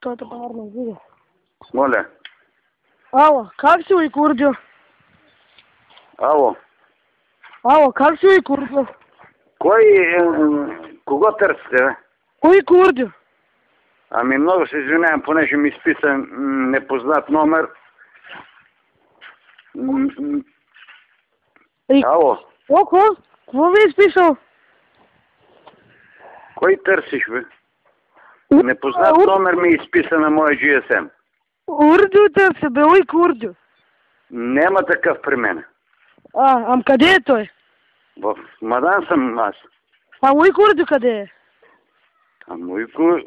твоята парна видео. Моля. Ало, как си, уй, Курдио? Ало. Ало, как си, уй, Курдио? Кого търсите, бе? Кой Курдио? Ами много се извинявам, понеже ми изписа непознат номер. Ало. Какво ви е изписал? Кой търсиш, бе? Непознат номер ми изписа на моя GSM. Урдио търся, бе, уй, Курдио. Нема такъв при мен. Ам къде е той? В Мадан съм аз. Уй, Курдио къде е?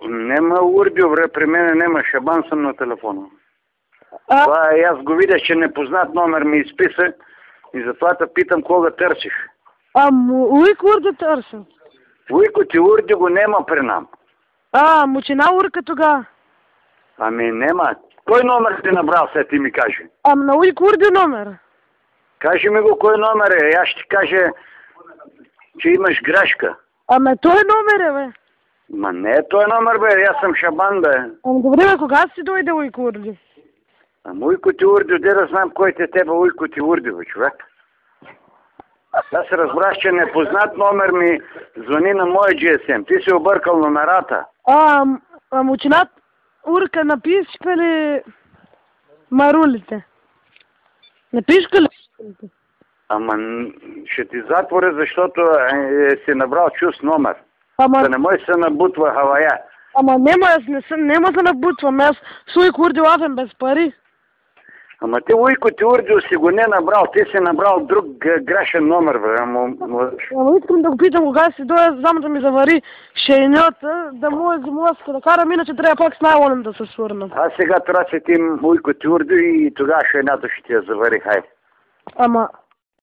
Нема Урдио, бре, при мен нема, Шабан съм на телефона. Това аз го видях, че непознат номер ми изписа и затова те питам кога търсиш. Уй, Курдио търся. Уйко ти Урдио го нема при нам. Мучина урка тога. Ами нема. Кой номер ти набрал, сега ти ми кажи? На уй, Курдио номер. Кажи ми го кой номер е. Аз ще ти кажа, че имаш грешка. Той номер е, бе. Ма не е той номер, бе. Аз съм Шабан, бе. Добре, бе, кога си дойде, уй, Курдио? Уйко ти Урдио, де да знам кой те тебе, Уйко ти Урдио, бе, човек. Аз се разбрах, че непознат номер ми звъни на моя GSM. Ти си объркал номерата. Мучинат урка напишка ли марулите? Напишка ли? Ще ти затворя, защото си набрал чуст номер. Да не може се набутва хавая. Нема да набутвам. Аз с уй Курдио авен без пари. Ти Уйко ти Урдио си го не набрал, ти си набрал друг грешен номер, бе. Искам да го питам кога си дойде, знам да ми завари шейньота, да му е зимовска да карам, иначе трябва пак с найлонен да се свърна. Сега трябва да ти Уйко ти Урдио и тогава шейната ще ти я завари, хай.